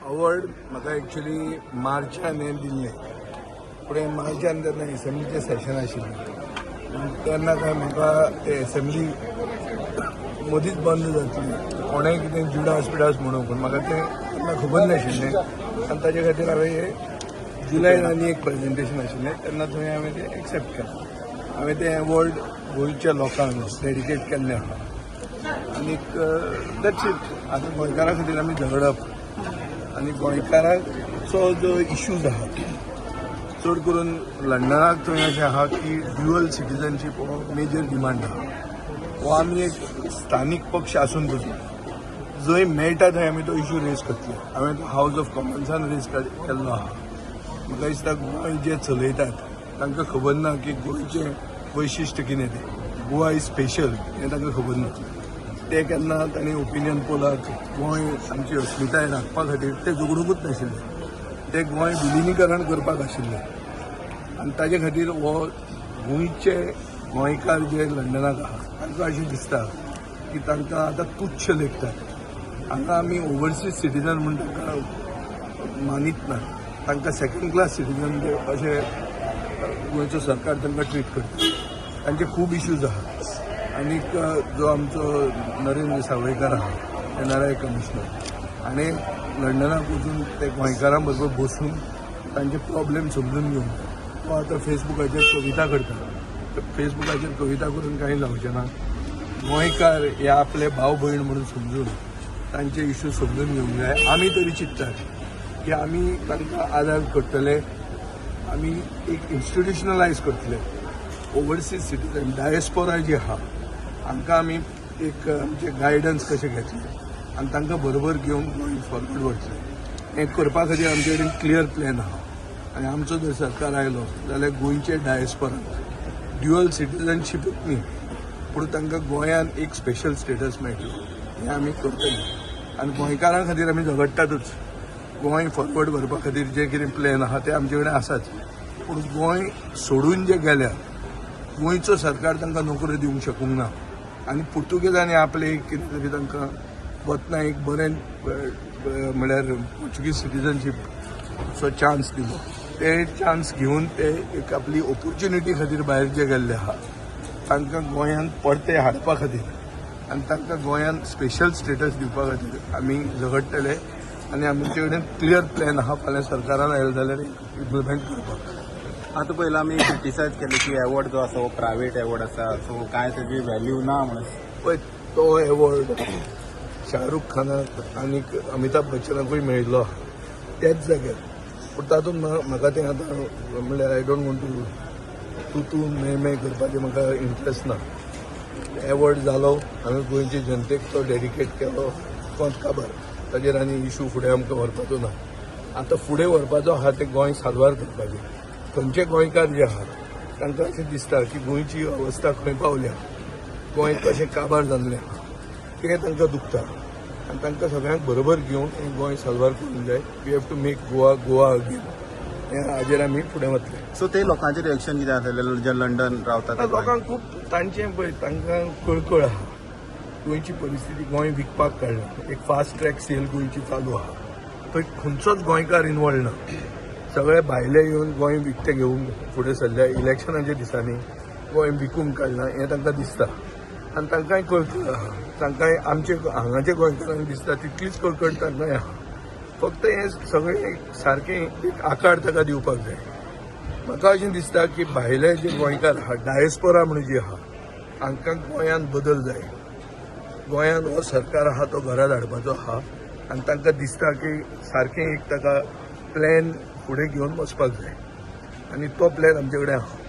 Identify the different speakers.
Speaker 1: award म्हाका actually मार्चान हें दिल्लें फुडें मार्चान तेन्ना एसेंब्लीचें सेशन आशिल्लें तेन्ना काय म्हाका ते एसेंब्ली मदींच बंद जातली कोणेंय कितें जुडास बिडास म्हणून पूण म्हाका तें तेन्ना खबर नाशिल्लें आनी ताचे खातीर हांवें जुलयान आनी एक प्रेजेंटेशन आशिल्लें तेन्ना थंय हांवें तें एक्सेप्ट केलें हांवें तें अवॉर्ड गोंयच्या लोकांक डेडिकेट केल्लें आसा आनीक दॅट्स इट आतां गोंयकारां खातीर आमी झगडप आनी गोंयकारांचो जो इश्यूज आहा चड करून लंडनाक थंय अशें आहा की ड्युअल सिटीजनशीप हो मेजर डिमांड आहा हो आमी एक स्थानीक पक्ष आसून पसून जंय मेळटा थंय आमी तो इश्यू रेज करतले हांवें तो हावज ऑफ कॉमन्सान रेज केल्लो आहा म्हाका दिसता गोंय जे चलयतात तांकां खबर ना की गोंयचें वैशिश्ट कितें तें गोवा इज स्पेशल हें तांकां खबर ना ते केन्ना तांणी ओपिनियन पोलाक गोंय आमची अस्मिताय राखपा खातीर ते झगडूंकूच नाशिल्ले ते गोंय विलिनीकरण करपाक आशिल्लें आनी ताजे खातीर हो गोंयचे गोंयकार जे लंडनाक आहा तांकां अशें दिसता की तांकां आतां तुच्छ लेखतात हांगा आमी ओवरसीज सिटीजन म्हूण तांकां मानीत ना तांकां सेकंड क्लास सिटीजन अशें गोंयचो सरकार तांकां ट्रीट करता तांचे खूब इश्यूज आहा आनीक जो आमचो नरेंद्र सावयकार आहा एनआरआय कमिशनर हाणें लंडनाक वचून ते गोंयकारां बरोबर बसून तांचे प्रॉब्लेम समजून घेवन तो आतां फेसबुकाचेर कविता करता फेसबुकाचेर कविता करून कांय लावचें ना गोंयकार हे आपले भाव भयण म्हणून समजून तांचे इश्यू समजून घेवंक जाय आमी तरी चिंततात की आमी तांकां आदार करतले आमी एक इन्स्टिट्युशनलायज करतले ओवरसीज सिटीजन डायस्पोरा जी आहा हांकां आमी एक आमचे गायडन्स कशें घेतले आनी तांकां बरोबर घेवन गोंय फॉरवर्ड वतले हें करपा खातीर आमचे कडेन क्लियर प्लॅन आहा आनी आमचो जर सरकार आयलो जाल्यार गोंयचे डायस्पोराक ड्युअल सिटीजनशीपच न्ही पूण तांकां गोंयान एक स्पेशल स्टेटस मेळटलो हें आमी करतले आनी गोंयकारां खातीर आमी झगडटातूच गोंय फॉरवर्ड व्हरपा खातीर जे कितें प्लॅन आहा ते आमचे कडेन आसाच पूण गोंय सोडून जे गेल्या गोंयचो सरकार तांकां नोकऱ्यो दिवंक शकूंक ना आनी पुर्तुगेजांनी आपले कितें तरी तांकां वतना एक बरें म्हळ्यार पोर्चुगीज सिटीजनशीपचो चान्स दिलो ते चान्स घेवन ते एक आपली ऑपॉर्च्युनिटी खातीर भायर जे गेल्ले आहा तांकां गोंयांत परते हाडपा खातीर आनी तांकां गोंयांत स्पेशल स्टेटस दिवपा खातीर आमी झगडटले आनी आमचे कडेन क्लियर प्लॅन आहा फाल्यां सरकारान आयलो जाल्यार इम्प्लिमेंट करपाक
Speaker 2: आता पहिला आम्ही क्रिटिसायज केले की अवॉर्ड जो आसा हो प्रायव्हेट अवॉर्ड आसा सो काय त्याची व्हॅल्यू ना म्हणून
Speaker 1: पळय तो अवॉर्ड शाहरुख खानाक आनीक अमिताभ बच्चनाकूय मेळिल्लो त्याच जाग्यार पूण तातूंत म्हाका तें आतां म्हणल्यार आय डोंट वॉन्ट टू मे करपाचें म्हाका इंट्रस्ट ना अवॉर्ड जालो हांवें गोंयचे जनतेक तो डेडिकेट केलो कोंत काबार ताजेर आनी इशू फुडें आमकां व्हरपाचो ना आतां फुडें व्हरपाचो आहा तें गोंय साल्वार करपाचें खंयचे गोंयकार जे आहात तांकां अशें दिसता की गोंयची अवस्था खंय पावल्या गोंय कशें काबार जाल्लें तें तांकां दुखता आनी तांकां सगळ्यांक बरोबर घेवन हें गोंय साल्वार करूंक जाय we have to make Goa again हें हाजेर आमी फुडें वतले
Speaker 2: सो ते लोकांचें रिएक्शन कितें जातलें जे लंडन रावतात
Speaker 1: लोकांक खूब तांचें पळय तांकां कळकळ आहा गोंयची परिस्थिती गोंय विकपाक काडला एक फास्ट ट्रॅक सेल गोंयची चालू आहा थंय खंयचोच गोंयकार इनवॉल्व ना सगळे भायले येवन गोंय विकते घेवंक फुडें सरल्या इलेक्शनाच्या दिसांनी गोंय विकूंक काडलां हें तांकां दिसता आनी तांकांय कळकळ आहा तांकांय आमचे हांगाच्या गोंयकारांक दिसता तितलीच कळकळ तांकांय आहा फक्त हें सगळें सारकें एक आकार ताका दिवपाक जाय म्हाका अशें दिसता की भायले जे गोंयकार आहा डायस्पोरा म्हणून जी आहा हांकां गोंयांत बदल जाय गोंयांत हो सरकार आहा तो घरा धाडपाचो आहा आनी तांकां दिसता की सारकें एक ताका प्लॅन फुडें घेवन वचपाक जाय आनी तो प्लॅन आमचे कडेन आहा